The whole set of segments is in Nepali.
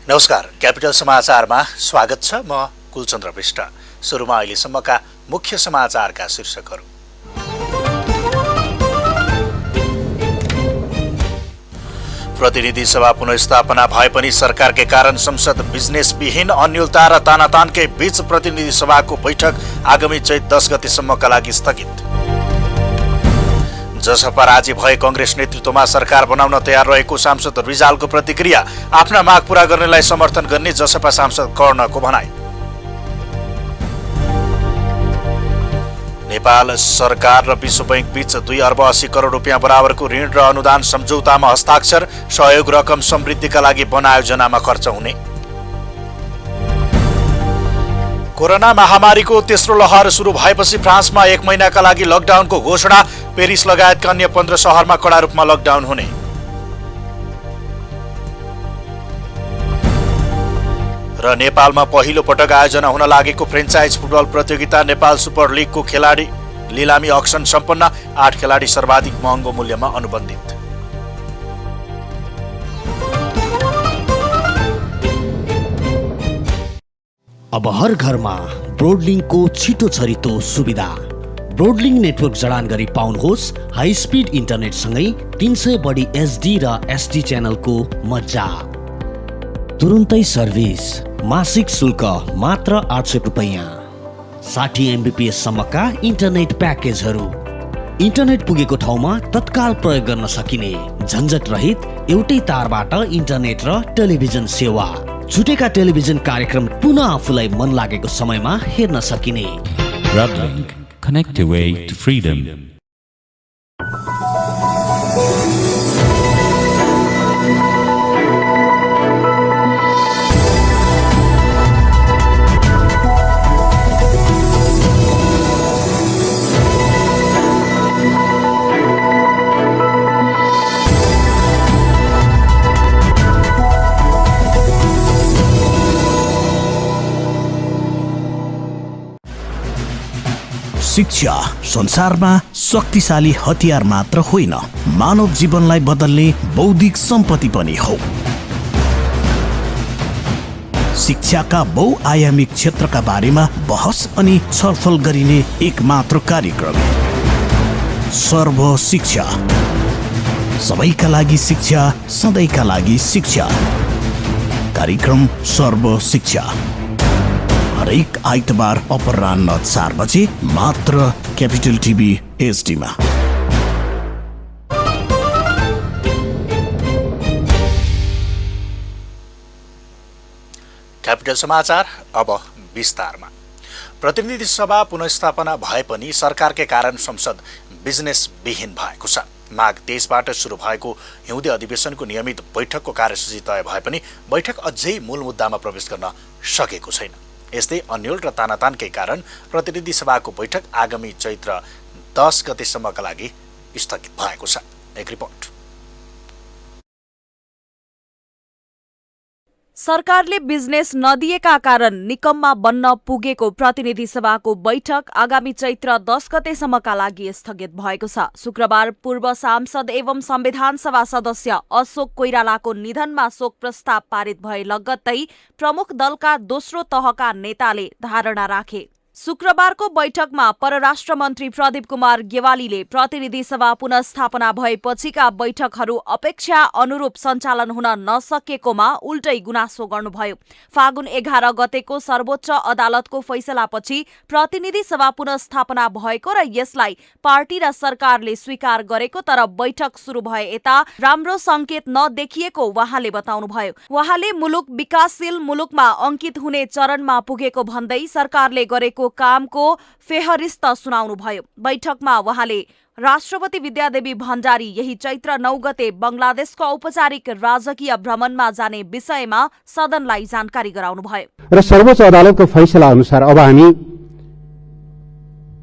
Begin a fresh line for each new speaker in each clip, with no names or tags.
नमस्कार, क्यापिटल समाचारमा स्वागत छ। म कुलचन्द्र विष्ट। सुरुमा अहिलेसम्मका मुख्य समाचारका शीर्षकहरू। प्रतिनिधि सभा पुनर्स्थापना भए पनि सरकारकै कारण संसद बिजनेसविहीन, अन्यलता र तानातानकै बीच प्रतिनिधि सभाको बैठक आगामी चैत 10 गतेसम्मका लागि स्थगित। जसपा राजी भए कंग्रेस नेतृत्वमा सरकार बनाउन तयार रहेको सांसद रिजालको प्रतिक्रिया। आफ्ना माग पूरा गर्नेलाई समर्थन गर्ने जसपा सांसद कर्णको भनाई। नेपाल सरकार र विश्व बैंक बीच 2 अर्ब 80 करोड रुपियाँ बराबरको ऋण र अनुदान सम्झौतामा हस्ताक्षर। सहयोग रकम समृद्धिका लागि वनायोजनामा खर्च हुने। कोरोना महामारीको तेस्रो लहर सुरु भएपछि फ्रान्समा 1 महिनाका लागि लकडाउनको घोषणा। पेरिस लगायतका अन्य 15 शहरमा कडा रूपमा लकडाउन हुने। र नेपालमा पहिलो पटक आयोजना हुन लागेको फ्रेन्चाइज फुटबल प्रतियोगिता नेपाल सुपर लिगको खेलाडी लिलामी अक्सन सम्पन्न। 8 खेलाडी सर्वाधिक महँगो मूल्यमा अनुबन्धित।
अब हर घरमा ब्रोडलिङको छिटो छरितो सुविधा। ब्रोडलिङ नेटवर्क जडान गरी पाउनुहोस् हाई स्पिड इन्टरनेट सँगै 300 बढी एचडी र एसडी च्यानलको मजा। तुरुन्तै सर्भिस, मासिक शुल्क मात्र 800 रुपैयाँ। 60 MBPS सम्मका इन्टरनेट प्याकेजहरू। इन्टरनेट पुगेको ठाउँमा तत्काल प्रयोग गर्न सकिने झन्झट रहित एउटै तारबाट इन्टरनेट र टेलिभिजन सेवा। छुटेका टेलिभिजन कार्यक्रम पुनः आफूलाई मन लागेको समयमा हेर्न सकिने।
Broadlink, connect your way to freedom.
शिक्षा संसारमा शक्तिशाली हतियार मात्र होइन, मानव जीवनलाई बदल्ने बौद्धिक सम्पत्ति पनि हो। शिक्षाका बहुआयामिक क्षेत्रका बारेमा बहस अनि छलफल गरिने एक मात्र कार्यक्रम सर्व शिक्षा। सबैका लागि शिक्षा, सधैँका लागि शिक्षा। कार्यक्रम सर्व शिक्षा हरेक आइतबार अपराह्न 4 बजे मात्र क्यापिटल टिभी एचडीमा।
क्यापिटल समाचार अब विस्तारमा। प्रतिनिधि सभा पुनर्स्थापना भए पनि सरकारकै कारण संसद बिजनेसविहीन भएको छ। माघ 23बाट सुरु भएको हिउँदे अधिवेशनको नियमित बैठकको कार्यसूची तय भए पनि बैठक अझै मूल मुद्दामा प्रवेश गर्न सकेको छैन। यस्तै अन्यल र तानातानकै कारण प्रतिनिधि सभाको बैठक आगामी चैत्र 10 गतेसम्मका लागि स्थगित भएको छ। एक रिपोर्ट।
सरकारले बिजनेस नदिएका कारण निकममा बन्न पुगेको प्रतिनिधि सभाको बैठक आगामी चैत्र 10 गतेसम्मका लागि स्थगित भएको छ। शुक्रबार पूर्व सांसद एवं संविधान सभा सदस्य अशोक कोइरालाको निधनमा शोक प्रस्ताव पारित भए लगत्तै प्रमुख दलका दोस्रो तहका नेताले धारणा राखे। शुक्रबारको बैठकमा परराष्ट्र मन्त्री प्रदीप कुमार गेवालीले प्रतिनिधि सभा पुनर्स्थापना भएपछिका बैठकहरू अपेक्षा अनुरूप सञ्चालन हुन नसकेकोमा उल्टै गुनासो गर्नुभयो। फागुन 11 गतेको सर्वोच्च अदालतको फैसलापछि प्रतिनिधि सभा पुनर्स्थापना भएको र यसलाई पार्टी र सरकारले स्वीकार गरेको, तर बैठक सुरु भए यता राम्रो संकेत नदेखिएको उहाँले बताउनुभयो। उहाँले मुलुक विकासशील मुलुकमा अंकित हुने चरणमा पुगेको भन्दै सरकारले गरेको कामको फेहरिस्त सुनाउनु भयो। बैठकमा उहाँले राष्ट्रपति विद्यादेवी भण्डारी यही चैत्र 9 गते बंगलादेशको औपचारिक राजकीय भ्रमणमा जाने विषयमा सदनलाई जानकारी गराउनु भयो।
र सर्वोच्च अदालतको फैसला अनुसार अब हामी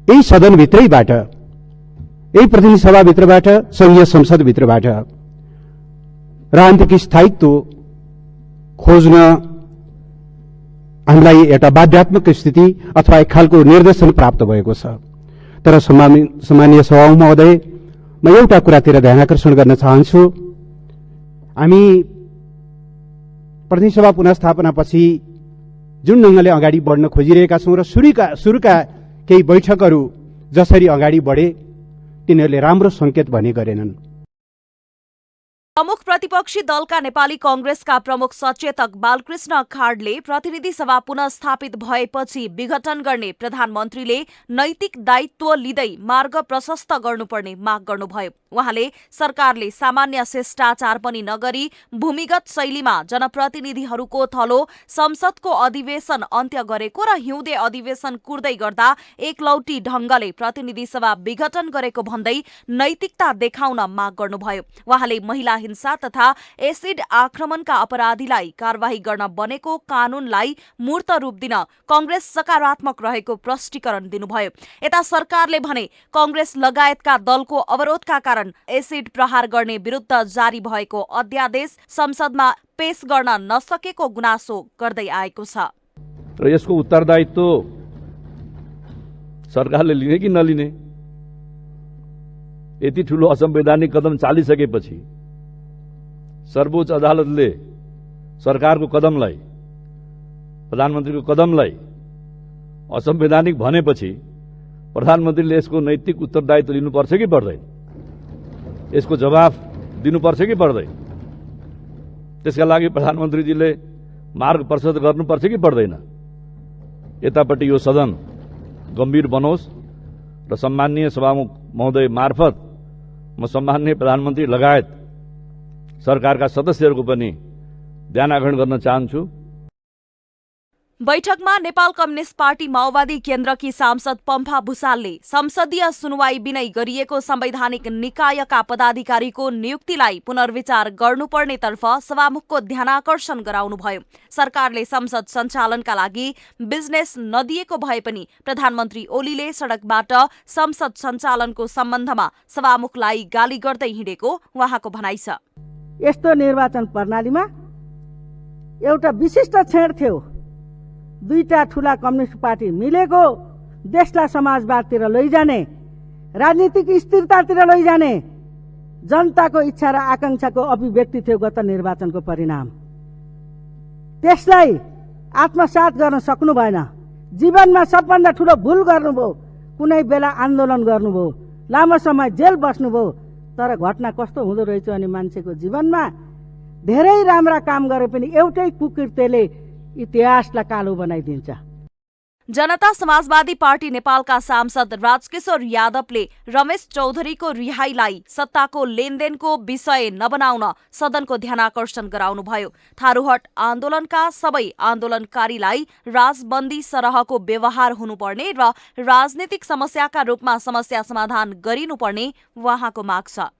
यही सदनभित्रैबाट, यही प्रतिनिधि सभाभित्रबाट, संघीय संसदभित्रबाट राजनीतिक स्थायित्व खोज्न हामीलाई एउटा बाध्यात्मक स्थिति अथवा एक खालको निर्देशन प्राप्त भएको छ। तर सम्माननीय सभामुख महोदय, म एउटा कुरातिर ध्यान आकर्षण गर्न चाहन्छु। हामी प्रतिनिधि सभा पुनर्स्थापनापछि जुन ढङ्गले अगाडि बढ्न खोजिरहेका छौँ र सुरुका केही बैठकहरू जसरी अगाडि बढे तिनीहरूले राम्रो संकेत भने गरेनन्।
प्रमुख प्रतिपक्षी दलका नेपाली कंग्रेसका प्रमुख सचेतक बालकृष्ण खाडले प्रतिनिधि सभा पुनः स्थापित भएपछि विघटन गर्ने प्रधानमन्त्रीले नैतिक दायित्व लिँदै मार्ग प्रशस्त गर्नुपर्ने माग गर्नुभयो। उहाँले सरकारले सामान्य शिष्टाचार पनि नगरी भूमिगत शैलीमा जनप्रतिनिधिहरूको थलो संसदको अधिवेशन अन्त्य गरेको र हिउँदे अधिवेशन कुर्दै गर्दा एकलौटी ढंगले प्रतिनिधि सभा विघटन गरेको भन्दै नैतिकता देखाउन माग गर्नुभयो। उहाँले महिला हिंसा तथा एसिड आक्रमणका अपराधीलाई कारवाही गर्न बनेको कानूनलाई मूर्त रूप दिन कंग्रेस सकारात्मक रहेको प्रष्टीकरण दिनुभयो। यता सरकारले भने कंग्रेस लगायतका दलको अवरोधका कारण एसिड प्रहार गर्ने विरुद्ध जारी भएको अध्यादेश संसदमा पेश गर्न नसकेको गुनासो गर्दै आएको छ
र यसको उत्तरदायित्व सरकारले लिने कि नलिने, यति ठूलो असंवैधानिक कदम चालिसकेपछि सर्वोच्च अदालतले सरकारको कदमलाई, प्रधानमन्त्रीको कदमलाई असंवैधानिक भनेपछि प्रधानमन्त्रीले यसको नैतिक उत्तरदायित्व लिनुपर्छ कि पर्दैन, यसको जवाफ दिनुपर्छ कि पर्दैन, त्यसका लागि प्रधानमन्त्रीजीले मार्ग प्रशस्त गर्नुपर्छ कि पर्दैन। यतापट्टि यो सदन गम्भीर बनोस् र सम्माननीय सभामुख महोदय मार्फत म सम्माननीय प्रधानमन्त्री लगायत सरकारका सदस्यहरूको पनि ध्यान आकर्षण गर्न चाहन्छु।
बैठकमा नेपाल कम्युनिस्ट पार्टी माओवादी केन्द्रकी सांसद पम्फा भूषालले संसदीय सुनवाई बिनै गरिएको संवैधानिक निकायका पदाधिकारीको नियुक्तिलाई पुनर्विचार गर्नुपर्नेतर्फ सभामुखको ध्यानाकर्षण गराउनुभयो। सरकारले संसद सञ्चालनका लागि बिजनेस नदिएको भए पनि प्रधानमन्त्री ओलीले सडकबाट संसद सञ्चालनको सम्बन्धमा सभामुखलाई गाली गर्दै हिँडेको उहाँको भनाइ छ।
यस्तो निर्वाचन प्रणालीमा एउटा विशिष्ट क्षण थियो, दुईटा ठूला कम्युनिस्ट पार्टी मिलेको देशलाई समाजवादतिर लैजाने, राजनीतिक स्थिरतातिर लैजाने जनताको इच्छा र आकांक्षाको अभिव्यक्ति थियो गत निर्वाचनको परिणाम। त्यसलाई आत्मसात गर्न सक्नु भएन। जीवनमा सबभन्दा ठूलो भूल गर्नुभयो, कुनै बेला आन्दोलन गर्नुभयो, लामो समय जेल बस्नुभयो, तर घटना कस्तो हुँदो रहेछ अनि मान्छेको जीवनमा धेरै राम्रा काम गरे पनि एउटै कुकृत्यले इतिहासलाई कालो बनाइदिन्छ।
जनता समाजवादी पार्टी नेपालका सांसद राजकिशोर यादवले रमेश चौधरीको रिहाईलाई सत्ताको लेनदेनको विषय नबनाउन सदनको ध्यानाकर्षण गराउनुभयो। थारूहट आन्दोलनका सबै आन्दोलनकारीलाई राजबन्दी सरहको व्यवहार हुनुपर्ने र राजनीतिक समस्याका रूपमा समस्या समाधान गरिनुपर्ने उहाँको माग छ।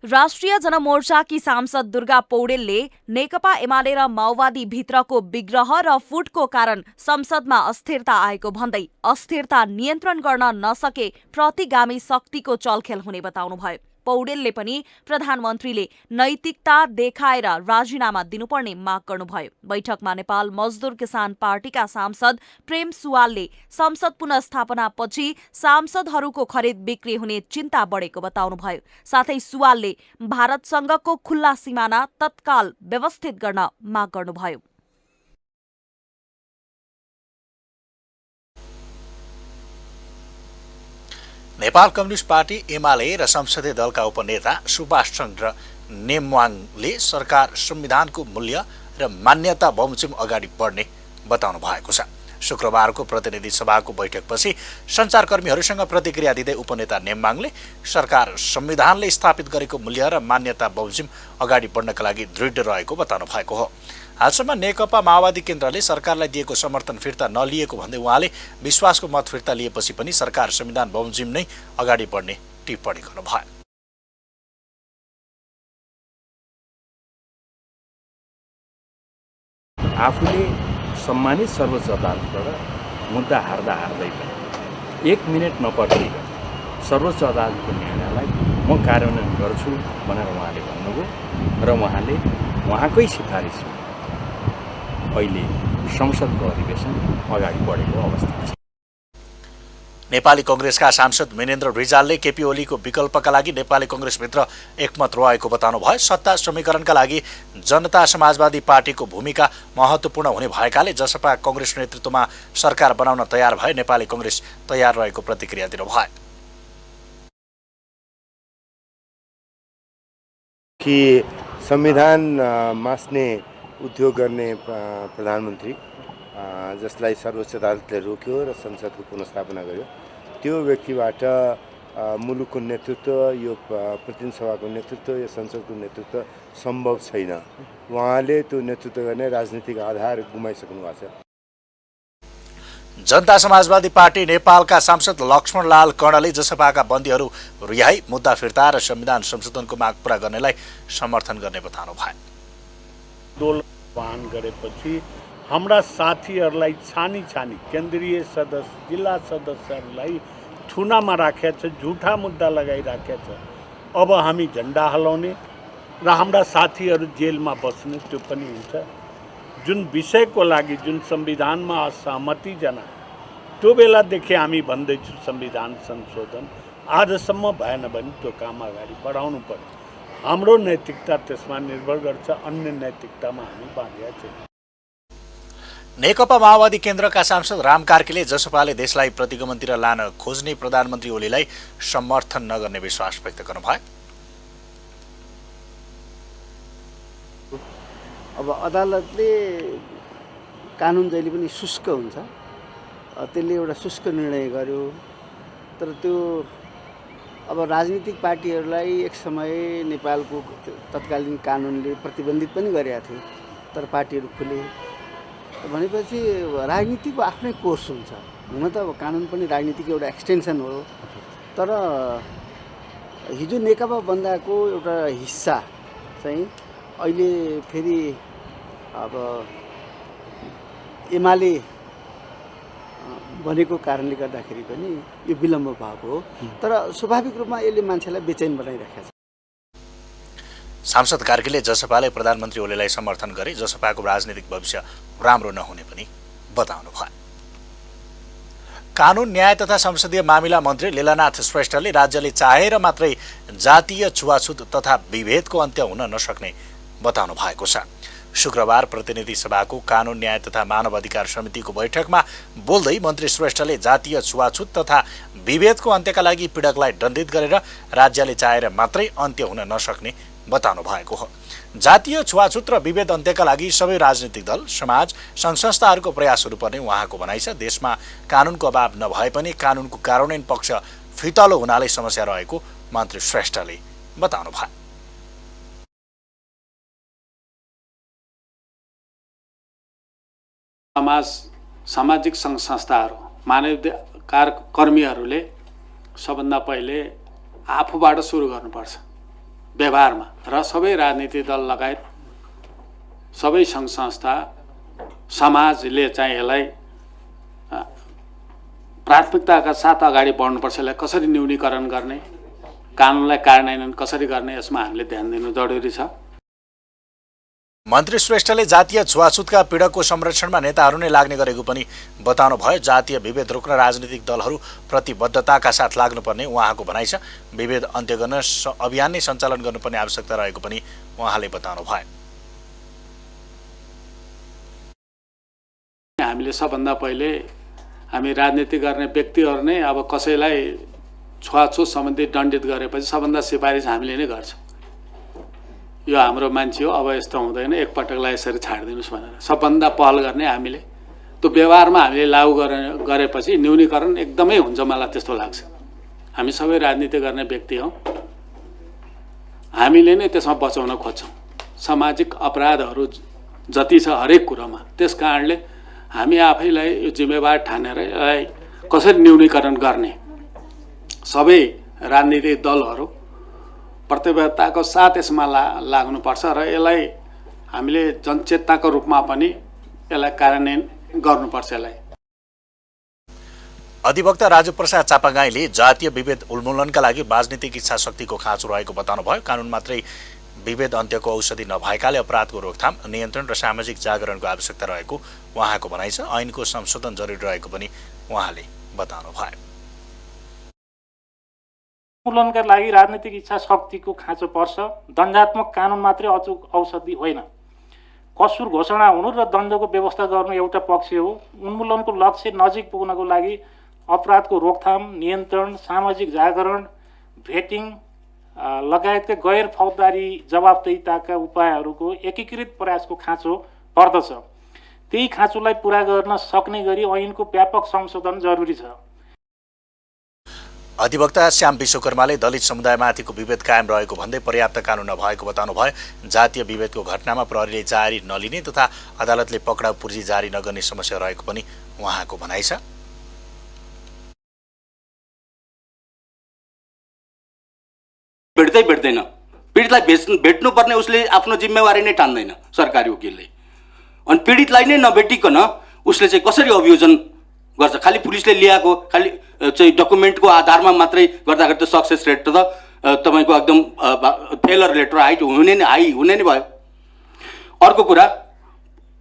राष्ट्रिय जनमोर्चाकी सांसद दुर्गा पौडेलले नेकपा एमाले र माओवादी भित्रको विग्रह र फुटको कारण संसदमा अस्थिरता आएको भन्दै अस्थिरता नियन्त्रण गर्न नसके प्रतिगामी शक्तिको चलखेल हुने बताउनुभयो। पौडेलले पनि प्रधानमन्त्रीले नैतिकता देखाएर राजीनामा दिनुपर्ने माग गर्नुभयो। बैठकमा नेपाल मजदुर किसान पार्टीका सांसद प्रेम सुवालले संसद पुनर्स्थापनापछि सांसदहरूको खरिद बिक्री हुने चिन्ता बढेको बताउनुभयो। साथै सुवालले भारतसँगको खुल्ला सीमाना तत्काल व्यवस्थित गर्न माग गर्नुभयो।
नेपाल कम्युनिस्ट पार्टी एमाले र संसदीय दलका उपनेता सुभाष चन्द्र नेमवाङले सरकार संविधानको मूल्य र मान्यता बमोजिम अगाडि बढ्ने बताउनु भएको छ। शुक्रबारको प्रतिनिधि सभाको बैठकपछि सञ्चारकर्मीहरूसँग प्रतिक्रिया दिँदै उपनेता नेमवाङले सरकार संविधानले स्थापित गरेको मूल्य र मान्यता बमोजिम अगाडि बढ्नका लागि दृढ रहेको बताउनु भएको हो। हालसम्म नेकपा माओवादी केन्द्रले सरकारलाई दिएको समर्थन फिर्ता नलिएको भन्दै उहाँले विश्वासको मत फिर्ता लिएपछि पनि सरकार संविधान बमोजिम नै अगाडि बढ्ने टिप्पणी गर्नुभयो।
आफूले सम्मानित सर्वोच्च अदालतबाट मुद्दा हार्दा हार्दै पनि 1 मिनट नपर्खिकन सर्वोच्च अदालतको निर्णयलाई म कार्यान्वयन गर्छु भनेर उहाँले भन्नुभयो र उहाँले उहाँकै सिफारिसमा अहिले संसदको अधिवेशन अगाडि बढेको अवस्था छ।
नेपाली कङ्ग्रेसका सांसद मेनेन्द्र रिजालले केपी ओलीको विकल्पका लागि नेपाली कङ्ग्रेसभित्र एकमत रहेको बताउनुभयो। सत्ता समीकरणका लागि जनता समाजवादी पार्टीको भूमिका महत्त्वपूर्ण हुने भएकाले जसपा कङ्ग्रेस नेतृत्वमा सरकार बनाउन तयार भए नेपाली कङ्ग्रेस तयार रहेको प्रतिक्रिया दिनुभयो।
कि संविधान मास्ने उद्योग गर्ने प्रधानमन्त्री जसलाई सर्वोच्च अदालतले रोक्यो र संसदको पुनर्स्थापना गर्यो, त्यो व्यक्तिबाट मुलुकको नेतृत्व, यो प्रतिनिधि सभाको नेतृत्व, यो संसदको नेतृत्व सम्भव छैन। उहाँले त्यो नेतृत्व गर्ने राजनीतिक आधार गुमाइसक्नु भएको छ।
जनता समाजवादी पार्टी नेपालका सांसद लक्ष्मणलाल कर्णले जसपाका बन्दीहरू रिहाई, मुद्दा फिर्ता र संविधान संशोधनको माग पूरा गर्नेलाई समर्थन गर्ने बताउनु भयो।
आह्वान गरेपछि हाम्रा साथीहरूलाई छानी केन्द्रीय सदस्य, जिल्ला सदस्यहरूलाई थुनामा राखेको छ, झुठा मुद्दा लगाइराखेको छ। अब हामी झन्डा हलाउने र हाम्रा साथीहरू जेलमा बस्ने त्यो पनि हुन्छ। जुन विषयको लागि जुन संविधानमा असहमति जनाए त्यो बेलादेखि हामी भन्दैछौँ संविधान संशोधन, आजसम्म भएन भने त्यो काम अगाडि बढाउनु पर्यो। हाम्रो नैतिकता त्यसमा निर्भर गर्छ, अन्य नैतिकतामा हामी बाँधिया छैनौँ।
नेकपा माओवादी केन्द्रका सांसद राम कार्कीले जसपाले देशलाई प्रतिगमनतिर लान खोज्ने प्रधानमन्त्री ओलीलाई समर्थन नगर्ने विश्वास व्यक्त गर्नुभयो।
अब अदालतले कानुन जहिले पनि शुष्क हुन्छ, त्यसले एउटा शुष्क निर्णय गर्यो। तर त्यो अब राजनीतिक पार्टीहरूलाई एक समय नेपालको तत्कालीन कानुनले प्रतिबन्धित पनि गरेका थियो, तर पार्टीहरू खुले भनेपछि राजनीतिको आफ्नै कोर्स हुन्छ। हुन त अब कानुन पनि राजनीतिको एउटा एक्सटेन्सन हो, तर हिजो नेकपा बन्दाको एउटा हिस्सा चाहिँ अहिले फेरि अब एमाले बनेको कारणले गर्दाखेरि पनि यो विलम्ब भएको हो, तर स्वाभाविक रूपमा यसले मान्छेलाई बेचैन बनाइराखेको छ।
सांसद कार्कीले जसपाले प्रधानमन्त्री ओलीलाई समर्थन गरे जसपाको राजनीतिक भविष्य राम्रो नहुने पनि बताउनु भयो। कानुन, न्याय तथा संसदीय मामिला मन्त्री लीलानाथ श्रेष्ठले राज्यले चाहेर मात्रै जातीय छुवाछुत तथा विभेदको अन्त्य हुन नसक्ने बताउनु भएको छ। शुक्रबार प्रतिनिधि सभाको कानुन, न्याय तथा मानव अधिकार समितिको बैठकमा बोल्दै मन्त्री श्रेष्ठले जातीय छुवाछुत तथा विभेदको अन्त्यका लागि पीडकलाई दण्डित गरेर राज्यले चाहेर मात्रै अन्त्य हुन नसक्ने बताउनु भएको हो। जातीय छुवाछुत र विभेद अन्त्यका लागि सबै राजनीतिक दल, समाज, सङ्घ-संस्थाहरूको प्रयास हुनुपर्ने उहाँको भनाइ छ। देशमा कानुनको अभाव नभए पनि कानुनको कार्यान्वयन पक्ष फितलो हुनाले समस्या रहेको मन्त्री श्रेष्ठले बताउनु भयो।
सामाजिक सङ्घ संस्थाहरू, मानवाधिकार कर्मीहरूले सबभन्दा पहिले आफूबाट सुरु गर्नुपर्छ व्यवहारमा, र सबै राजनीतिक दल लगायत सबै सङ्घ संस्था, समाजले चाहिँ यसलाई प्राथमिकताका साथ अगाडि बढ्नुपर्छ। यसलाई कसरी न्यूनीकरण गर्ने, कानुनलाई कार्यान्वयन कसरी गर्ने, यसमा हामीले ध्यान दिनु जरुरी छ।
मन्त्री श्रेष्ठले जातीय छुवाछुतका पीडकको संरक्षणमा नेताहरू नै लाग्ने गरेको पनि बताउनु भयो। जातीय विभेद रोक्न राजनीतिक दलहरू प्रतिबद्धताका साथ लाग्नुपर्ने उहाँको भनाइ छ। विभेद अन्त्य गर्न अभियान नै सञ्चालन गर्नुपर्ने आवश्यकता रहेको पनि उहाँले बताउनु भयो।
हामीले सबभन्दा पहिले हामी राजनीति गर्ने व्यक्तिहरू नै अब कसैलाई छुवाछुत सम्बन्धी दण्डित गरेपछि सबभन्दा सिफारिस हामीले नै गर्छौँ, यो हाम्रो मान्छे हो, अब यस्तो हुँदैन, एकपटकलाई यसरी छाडिदिनुहोस् भनेर सबभन्दा पहल गर्ने हामीले। त्यो व्यवहारमा हामीले लागू गरेपछि न्यूनीकरण एकदमै हुन्छ, मलाई त्यस्तो लाग्छ। हामी सबै राजनीति गर्ने व्यक्ति हौँ, हामीले नै त्यसमा बचाउन खोज्छौँ। सामाजिक अपराधहरू जति छ हरेक कुरामा, त्यस कारणले हामी आफैलाई यो जिम्मेवार ठानेर यसलाई कसरी न्यूनीकरण गर्ने सबै राजनीतिक दलहरू प्रतिबद्धताको साथ यसमा लाग्नुपर्छ र यसलाई हामीले जनचेतनाको रूपमा पनि यसलाई कार्यान्वयन गर्नुपर्छ। यसलाई
अधिवक्ता राजु प्रसाद चापागाईले जातीय विभेद उन्मूलनका लागि राजनीतिक इच्छा शक्तिको खाँचो रहेको बताउनु भयो। कानुन मात्रै विभेद अन्त्यको औषधि नभएकाले अपराधको रोकथाम, नियन्त्रण र सामाजिक जागरणको आवश्यकता रहेको उहाँको भनाइ छ। ऐनको संशोधन जरुरी रहेको पनि उहाँले बताउनु भयो।
उन्मूलनका लागि राजनीतिक इच्छा शक्तिको खाँचो पर्छ। दण्डात्मक कानुन मात्रै अचूक औषधि होइन। कसुर घोषणा हुनु र दण्डको व्यवस्था गर्नु एउटा पक्ष हो। उन्मूलनको लक्ष्य नजिक पुग्नको लागि अपराधको रोकथाम, नियन्त्रण, सामाजिक जागरण, भेटिङ लगायतका गैर फौजदारी जवाबदेहिताका उपायहरूको एकीकृत प्रयासको खाँचो पर्दछ। त्यही खाँचोलाई पूरा गर्न सक्ने गरी ऐनको व्यापक संशोधन जरुरी छ।
अधिवक्ता श्याम विश्वकर्माले दलित समुदायमाथिको विभेद कायम रहेको भन्दै पर्याप्त कानुन नभएको बताउनुभयो। जातीय विभेदको घटनामा प्रहरीले जारी नलिने तथा अदालतले पक्राउ पूर्जी जारी नगर्ने समस्या रहेको पनि उहाँको भनाइ छ।
भेट्दैन पीडितलाई भेट्नुपर्ने उसले आफ्नो जिम्मेवारी नै ठान्दैन सरकारी वकिलले। अनि पीडितलाई नै नभेटिकन उसले चाहिँ कसरी अभियोजन गर्छ? खालि पुलिसले ल्याएको खालि चाहिँ डकुमेन्टको आधारमा मात्रै गर्दाखेरि त सक्सेस रेट त तपाईँको एकदम फेलर लेटर हुने नै भयो। अर्को कुरा,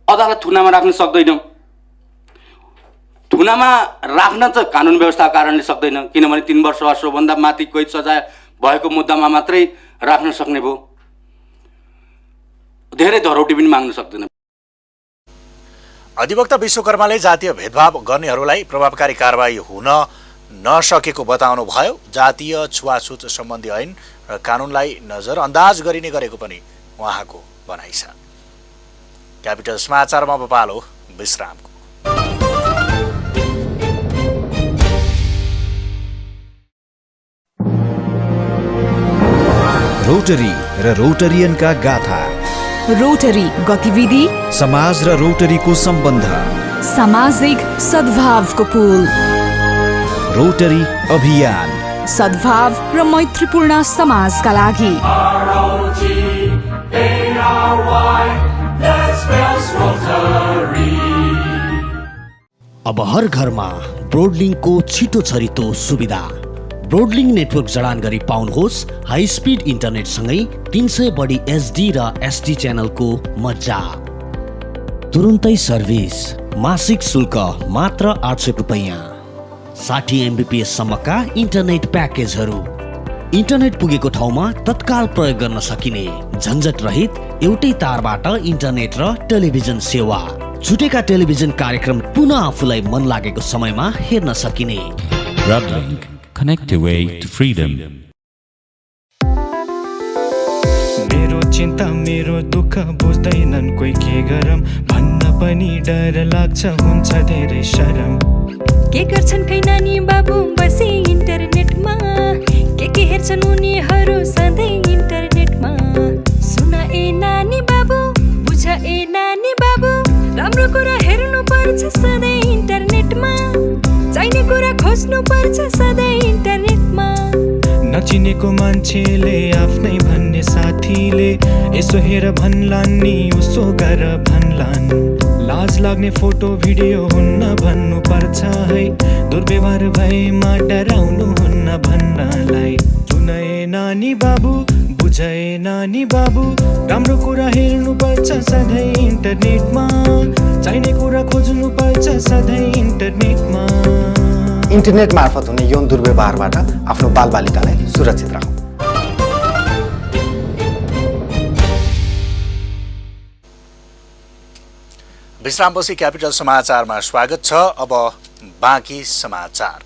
अदालत थुनामा राख्न सक्दैन। थुनामा राख्न त कानुन व्यवस्थाको कारणले सक्दैन, किनभने 3 वर्ष वा सोभन्दा माथि कैद सजाय भएको मुद्दामा मात्रै राख्न सक्ने भयो। धेरै धरौटी पनि माग्न सक्दैन।
अधिवक्ता विश्वकर्माले जातीय भेदभाव गर्नेहरूलाई प्रभावकारी कारबाही हुन नसकेको बताउनु भयो। जातीय छुवाछुत सम्बन्धी ऐन र कानुनलाई नजरअन्दाज गरिने गरेको पनि उहाँको भनाइ छ। क्यापिटल समाचारमा पालो विश्रामको।
रोटरी र रोटरियनका गाथा।
रोटरी गतिविधि,
समाज र रोटरीको सम्बन्ध,
सामाजिक सद्भावको पुल।
रोटरी अभियान,
सद्भाव र मैत्रीपूर्ण समाजका लागि।
अब हर घरमा ब्रोडलिङको छिटो छरितो सुविधा। ब्रोडलिङ नेटवर्क जडान गरी पाउनुहोस् हाई स्पिड इन्टरनेटसँगै 300 बढी SD र SD च्यानलको मजा। तुरुन्तै सर्भिस, मासिक शुल्क मात्र 800 रुपैयाँ। 60 MBPS सम्मका इन्टरनेट प्याकेजहरू। इन्टरनेट पुगेको ठाउँमा तत्काल प्रयोग गर्न सकिने झन्झट रहित एउटै तारबाट इन्टरनेट र टेलिभिजन सेवा। छुटेका टेलिभिजन कार्यक्रम पुनः आफूलाई मन लागेको समयमा हेर्न सकिने।
Broadlink, connect your way to freedom.
मेरो चिन्ता मेरो दुःख बुझ्दैनन् कोही के गरम भन्न पनि डर लाग्छ हुन्छ धेरै शरम।
के गर्छन् खै नानी बाबु बसी इन्टरनेटमा, के हेर्छन् उनीहरू सधैँ इन्टरनेटमा। सुन ए नानी बाबु, बुझ ए नानी बाबु, राम्रो कुरा हेर्नु पर्छ सधैँ इन्टरनेटमा, चाहिने कुरा खोज्नु पर्छ सधैँ इन्टरनेटमा।
नचिनेको मान्छेले आफ्नै भन्ने साथीले यसो हेर भन्लान् नि उसो गर भन्लान्। लाज लाग्ने फोटो भिडियो हुन्न भन्नु पर्छ है, दुर्व्यवहार भएमा डराउनु हुन्न भन्नलाई। सुनाए नानी बाबु, बुझाए नानी बाबु, राम्रो कुरा हेर्नु पर्छ सधैँ इन्टरनेटमा, चाहिने कुरा खोज्नु पर्छ सधैँ इन्टरनेटमा।
इन्टरनेट मार्फत हुने यौन दुर्व्यवहारबाट आफ्नो बालबालिकालाई सुरक्षित राखौँ।
विश्रामपछि क्यापिटल समाचारमा स्वागत छ। अब बाँकी समाचार।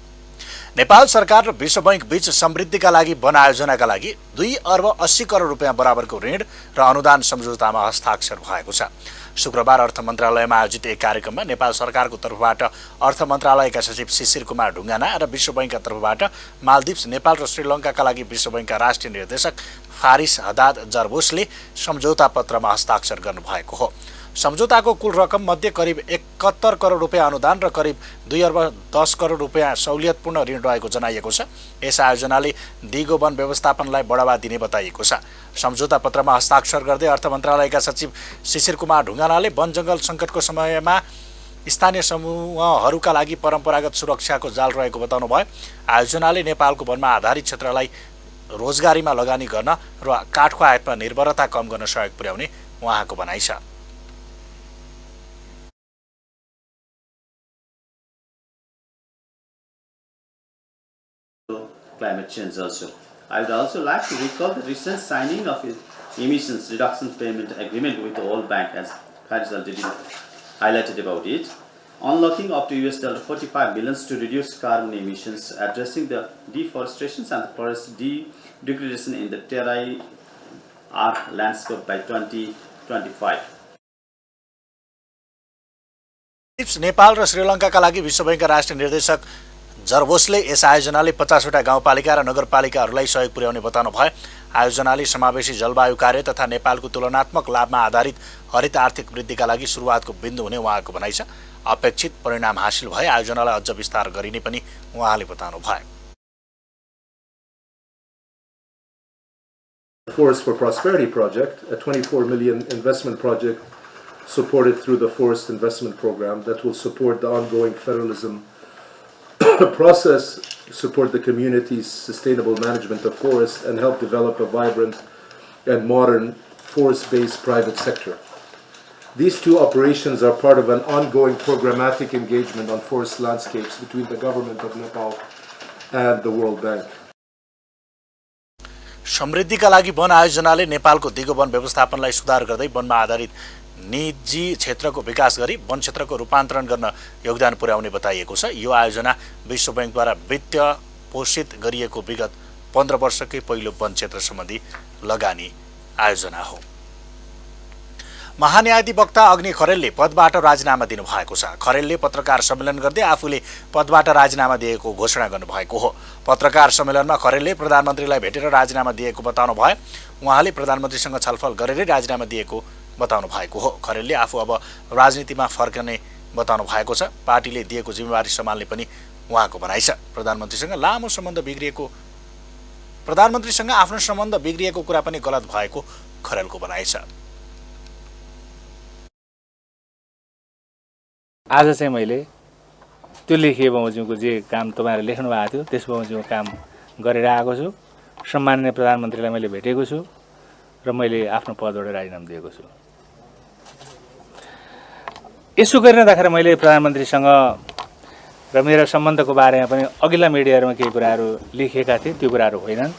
नेपाल सरकार र विश्व बैंक बीच समृद्धिका लागि वन आयोजनाका लागि 2 अर्ब 80 करोड रुपियाँ बराबरको ऋण र अनुदान सम्झौतामा हस्ताक्षर भएको छ। शुक्रबार अर्थ मन्त्रालयमा आयोजित एक कार्यक्रममा नेपाल सरकारको तर्फबाट अर्थ मन्त्रालयका सचिव शिशिर कुमार ढुङ्गाना र विश्व बैंकका तर्फबाट मालदिप्स, नेपाल र श्रीलङ्काका लागि विश्व बैंकका राष्ट्रिय निर्देशक फारिस हदाद जरबोसले सम्झौता पत्रमा हस्ताक्षर गर्नुभएको हो। सम्झौताको कुल रकम मध्ये करिब 71 करोड रुपियाँ अनुदान र करिब 2 अर्ब 10 करोड रुपियाँ सहुलियतपूर्ण ऋण रहेको जनाइएको छ। यस आयोजनाले दिगो वन व्यवस्थापनलाई बढावा दिने बताइएको छ। सम्झौता पत्रमा हस्ताक्षर गर्दै अर्थ मन्त्रालयका सचिव शिशिर कुमार ढुङ्गानाले वन जङ्गल सङ्कटको समयमा स्थानीय समूहहरूका लागि परम्परागत सुरक्षाको जाल रहेको बताउनुभयो। आयोजनाले नेपालको वनमा आधारित क्षेत्रलाई रोजगारीमा लगानी गर्न र काठको आयातमा निर्भरता कम गर्न सहयोग पुर्याउने उहाँको भनाइ छ।
climate change also. I would also like to recall the recent signing of emissions reduction payment agreement with the World Bank, as Faris already highlighted about it, unlocking up to $45 billion to reduce carbon emissions, addressing the deforestation and the forest degradation in the Terai Arc landscape by 2025.
Nepal र श्रीलङ्काका लागि विश्व बैंकका राष्ट्रिय निर्देशक जर्भोसले यस आयोजनाले 50वटा गाउँपालिका र नगरपालिकाहरूलाई सहयोग पुर्याउने बताउनु भयो। आयोजनाले समावेशी जलवायु कार्य तथा नेपालको तुलनात्मक लाभमा आधारित हरित आर्थिक वृद्धिका लागि सुरुवातको बिन्दु हुने उहाँको भनाइ छ। अपेक्षित परिणाम हासिल भए आयोजनालाई अझ विस्तार गरिने पनि उहाँले बताउनु भयो।
Forest for Prosperity project, a 24 million investment project supported through the Forest Investment Program that will support the ongoing federalism process, support the community's sustainable management of forests, and help develop a vibrant and modern forest-based private sector. These two operations are part of an ongoing programmatic engagement on forest landscapes between the government of Nepal and the World Bank.
समृद्धिका लागि वन आयोजनाले नेपालको दिगो वन व्यवस्थापनलाई सुधार गर्दै वनमा आधारित निजी क्षेत्रको विकास गरी वन क्षेत्रको रूपान्तरण गर्न योगदान पुर्याउने बताइएको छ। यो आयोजना विश्व बैंकद्वारा वित्त पोषित गरिएको विगत 15 वर्षकै पहिलो वन क्षेत्र सम्बन्धी लगानी आयोजना हो। महान्यायाधिवक्ता अग्नि खरेलले पदबाट राजीनामा दिनुभएको छ। खरेलले पत्रकार सम्मेलन गर्दै आफूले पदबाट राजीनामा दिएको घोषणा गर्नुभएको हो। पत्रकार सम्मेलनमा खरेलले प्रधानमन्त्रीलाई भेटेर राजीनामा दिएको बताउनु भयो। उहाँले प्रधानमन्त्रीसँग छलफल गरेरै राजीनामा दिएको बताउनु भएको हो। खरेलले आफू अब राजनीतिमा फर्कने बताउनु भएको छ। पार्टीले दिएको जिम्मेवारी सम्हाल्ने पनि उहाँको भनाइ छ। प्रधानमन्त्रीसँग आफ्नो सम्बन्ध बिग्रिएको कुरा पनि गलत भएको खरेलको भनाइ छ।
आज चाहिँ मैले त्यो लेखिए बमोजिमको जे काम तपाईँहरूले लेख्नु भएको थियो त्यस बमोजिमको काम गरेर आएको छु। सम्माननीय प्रधानमन्त्रीलाई मैले भेटेको छु र मैले आफ्नो पदबाट राजीनामा दिएको छु। यसो गरिरहँदाखेरि मैले प्रधानमन्त्रीसँग र मेरो सम्बन्धको बारेमा पनि अघिल्ला मिडियाहरूमा केही कुराहरू लेखेका थिए, त्यो कुराहरू होइनन्।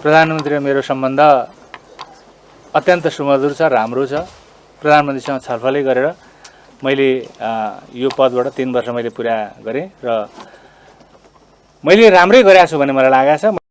प्रधानमन्त्री र मेरो सम्बन्ध अत्यन्त सुमधुर छ, राम्रो छ। प्रधानमन्त्रीसँग छलफलै गरेर मैले यो पदबाट 3 वर्ष मैले पुरा गरेँ र मैले राम्रै गरेको छु भन्ने मलाई लागेको छ।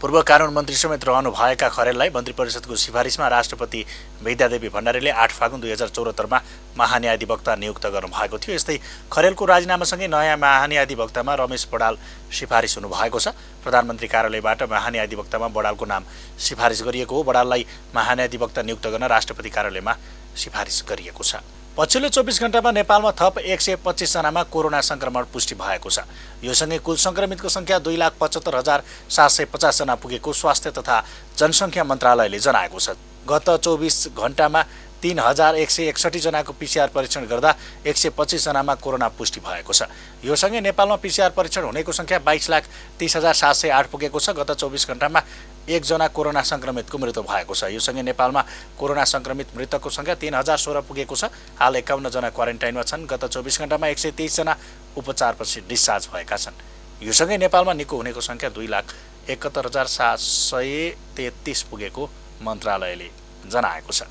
पूर्व कानुन मन्त्री समेत रहनुभएका खरेललाई मन्त्री परिषदको सिफारिसमा राष्ट्रपति विद्यादेवी भण्डारीले 8 फागुन 2074मा महान्यायाधिवक्ता नियुक्त गर्नुभएको थियो। यस्तै खरेलको राजीनामासँगै नयाँ महान्यायाधिवक्तामा रमेश बडाल सिफारिस हुनुभएको छ। प्रधानमन्त्री कार्यालयबाट महान्यायाधिवक्तामा बडालको नाम सिफारिस गरिएको हो। बडाललाई महान्यायाधिवक्ता नियुक्त गर्न राष्ट्रपति कार्यालयमा सिफारिस गरिएको छ। पछिल्लो 24 घण्टामा नेपालमा थप 125 जनामा कोरोना संक्रमण पुष्टि भएको छ। यो सँगै कुल संक्रमितको संख्या 2,75,750 जना पुगेको स्वास्थ्य तथा जनसङ्ख्या मन्त्रालयले जनाएको छ। गत 24 घण्टामा 3,161 जनाको पीसीआर परीक्षण गर्दा 125 जनामा कोरोना पुष्टि भएको छ। यो सँगै नेपालमा पीसीआर परीक्षण हुनेको संख्या 22,30,708 पुगेको छ। गत 24 घण्टामा 1 जना कोरोना संक्रमितको मृत्यु भएको छ। यो सँगै नेपालमा कोरोना संक्रमित मृतकको संख्या 3,016 पुगेको छ। हाल 51 जना क्वारेन्टाइनमा छन्। गत 24 घण्टामा 123 जना उपचारपछि डिस्चार्ज भएका छन्। यो सँगै नेपालमा निको हुनेको संख्या 2,71,733 पुगेको मन्त्रालयले जनाएको छ।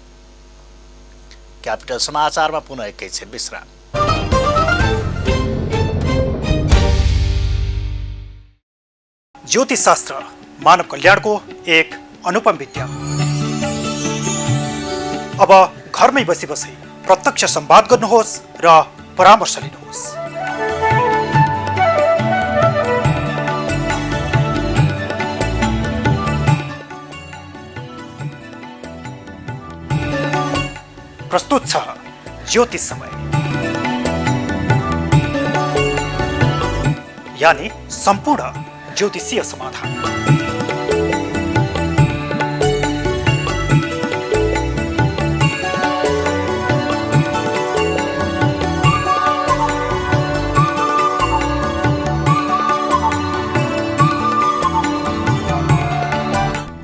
क्यापिटल समाचारमा पुनः एकैछिन विश्राम।
ज्योतिषशास्त्र मानव कल्याणको एक अनुपम विद्या। अब घरमै बसी बसी प्रत्यक्ष संवाद गर्नुहोस् र परामर्श लिनुहोस्। प्रस्तुत छ ज्योतिष समय, यानी सम्पूर्ण ज्योतिषीय समाधान।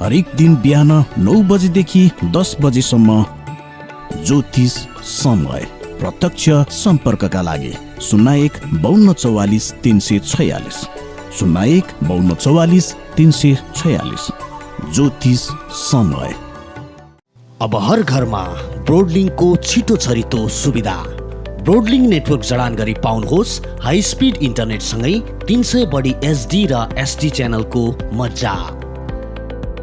हरेक दिन बिहान 9 बजेदेखि 10 बजेसम्म ज्योतिष समय। प्रत्यक्ष सम्पर्कका लागि 01 52 44 346 01 52 44 346 ज्योतिष समय।
अब हर घरमा ब्रोडलिङको छिटो छरितो सुविधा। ब्रोडलिङ नेटवर्क जडान गरी पाउनुहोस् हाई स्पिड इन्टरनेटसँगै 300 बढी SD र SD च्यानलको मजा।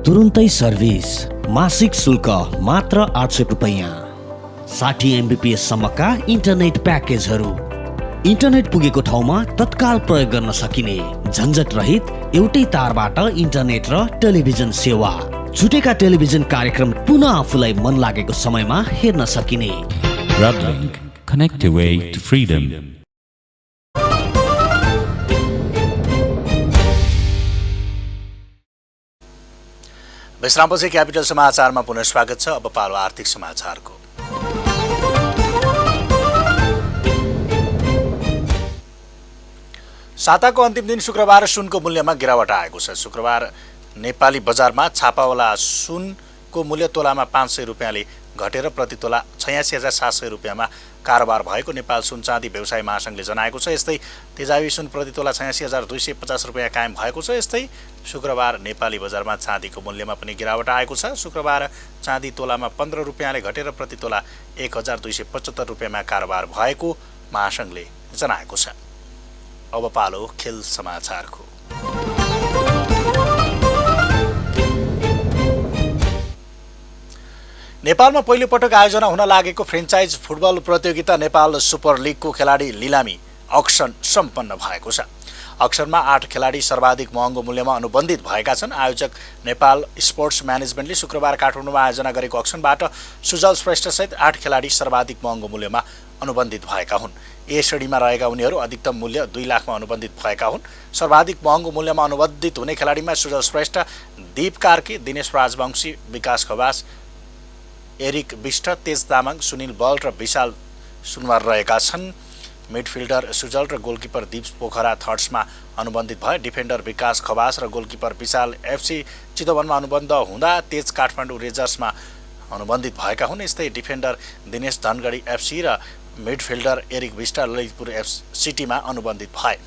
तुरुन्तै सर्भिस, मासिक शुल्क मात्र 800 रुपैयाँ। 60 MBPS सम्मका इन्टरनेट प्याकेजहरू। इन्टरनेट पुगेको ठाउँमा तत्काल प्रयोग गर्न सकिने झन्झट रहित एउटै तारबाट इन्टरनेट र टेलिभिजन सेवा। छुटेका टेलिभिजन कार्यक्रम पुनः आफूलाई मन लागेको समयमा हेर्न सकिने।
Broadlink, connect your way to freedom.
विश्रामपछि क्यापिटल समाचारमा पुनः स्वागत छ। अब पालो आर्थिक समाचारको। साताको अन्तिम दिन शुक्रबार सुनको मूल्यमा गिरावट आएको छ। शुक्रबार नेपाली बजारमा छापावाला सुनको मूल्य तोलामा 500 रुपियाँले घटेर प्रति तोला 86,700 रुपियाँमा कारोबार भएको नेपाल सुन चाँदी व्यवसाय महासङ्घले जनाएको छ। यस्तै तेजाबी सुन प्रति तोला 86,250 रुपियाँ कायम भएको छ। यस्तै शुक्रबार नेपाली बजारमा चाँदीको मूल्यमा पनि गिरावट आएको छ। शुक्रबार चाँदी तोलामा 15 रुपियाँले घटेर प्रति तोला 1,275 रुपियाँमा कारोबार भएको महासङ्घले जनाएको छ। अब पालो खेल समाचारको। नेपालमा पहिलो पटक आयोजना हुन लागेको फ्रेन्चाइज फुटबल प्रतियोगिता नेपाल सुपर लिगको खेलाडी लिलामी अक्सन सम्पन्न भएको छ। अक्सनमा 8 खेलाडी सर्वाधिक महँगो मूल्यमा अनुबन्धित भएका छन्। आयोजक नेपाल स्पोर्ट्स म्यानेजमेन्टले शुक्रबार काठमाडौँमा आयोजना गरेको अक्सनबाट सुजल श्रेष्ठसहित 8 खेलाडी सर्वाधिक महँगो मूल्यमा अनुबन्धित भएका हुन्। ए श्रेणीमा रहेका उनीहरू अधिकतम मूल्य 2 लाखमा अनुबन्धित भएका हुन्। सर्वाधिक महँगो मूल्यमा अनुबन्धित हुने खेलाडीमा सुजल श्रेष्ठ, दीप कार्की, दिनेश राजवंशी, विकास खवास, एरिक बिष्ट, तेज तामाङ, सुनिल बल र विशाल सुनवार रहेका छन्। मिडफिल्डर सुजल र गोलकिपर दीप पोखरा थर्ड्समा अनुबन्धित भए। डिफेन्डर विकास खवास र गोलकिपर विशाल FC चितवनमा अनुबन्ध हुँदा तेज काठमाडौँ रेजर्समा अनुबन्धित भएका हुन्। यस्तै डिफेन्डर दिनेश धनगढी FC र मिडफिल्डर एरिक बिष्ट ललितपुर सिटीमा अनुबन्धित भए।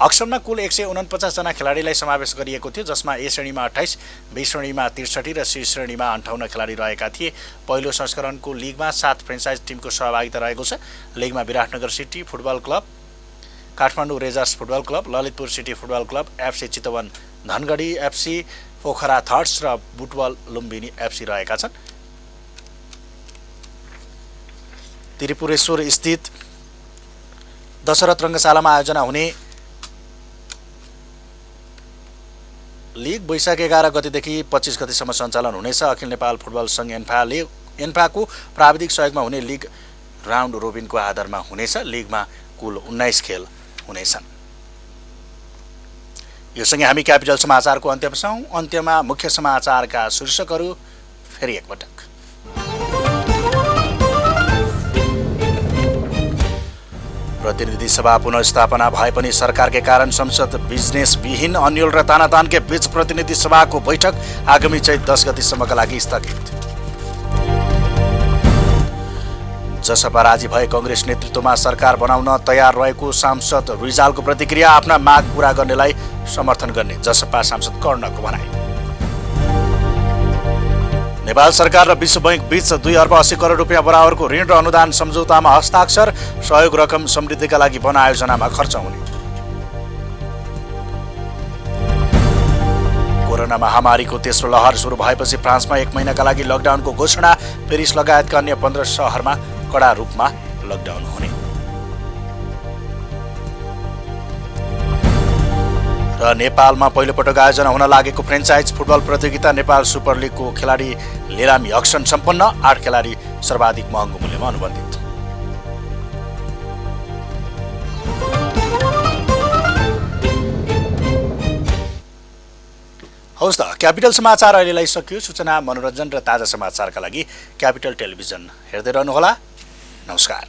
अक्सनमा कुल 149 जना खेलाडीलाई समावेश गरिएको थियो, जसमा ए श्रेणीमा 28, बी श्रेणीमा 63 र सी श्रेणीमा 58 खेलाडी रहेका थिए। पहिलो संस्करणको लिगमा 7 फ्रेन्चाइज टिमको सहभागिता रहेको छ। लिगमा Biratnagar city football club, Kathmandu Rayzrs football club, Lalitpur city football club, FC Chitwan Dhangadhi FC, Pokhara Thunders र बुटबल लुम्बिनी FC रहेका छन्। त्रिपुरेश्वर स्थित दशरथ रङ्गशालामा आयोजना हुने लिग वैशाख 11 गतेदेखि 25 गतेसम्म सञ्चालन हुनेछ। अखिल नेपाल फुटबल सङ्घ एन्फाको प्राविधिक सहयोगमा हुने लिग राउन्ड रोबिनको आधारमा हुनेछ। लिगमा कुल 19 खेल हुनेछन्। यो सँगै हामी क्यापिटल समाचारको अन्त्यमा छौँ। अन्त्यमा मुख्य समाचारका शीर्षकहरू फेरि एकपटक। प्रतिनिधि सभा पुनर्स्थापना भए पनि सरकारकै कारण संसद बिजनेस विहीन। अन्यल र तानातानकै बीच प्रतिनिधि सभाको बैठक आगामी चैत 10 गतिसम्मका लागि स्थगित। जसपा राजी भए कांग्रेस नेतृत्वमा सरकार बनाउन तयार रहेको सांसद रिजालको प्रतिक्रिया। आफ्ना माग पूरा गर्नेलाई समर्थन गर्ने जसपा सांसद कर्णको भनाइ। नेपाल सरकार र विश्व बैंक बीच 2 अर्ब 80 करोड रुपियाँ बराबरको ऋण र अनुदान सम्झौतामा हस्ताक्षर। सहयोग रकम समृद्धिका लागि वन आयोजनामा खर्च हुने। कोरोना महामारीको तेस्रो लहर सुरु भएपछि फ्रान्समा 1 महिनाका लागि लकडाउनको घोषणा। पेरिस लगायतका अन्य 15 शहरमा कडा रूपमा लकडाउन हुने। र नेपालमा पहिलो पटक आयोजना हुन लागेको फ्रेन्चाइज फुटबल प्रतियोगिता नेपाल सुपर लिगको खेलाडी लिलामी अक्सन सम्पन्न। 8 खेलाडी सर्वाधिक महँगो मूल्यमा अनुबन्धित। हौस् त, क्यापिटल समाचार अहिलेलाई सकियो। सूचना, मनोरञ्जन र ताजा समाचारका लागि क्यापिटल टेलिभिजन हेर्दै रहनुहोला। नमस्कार।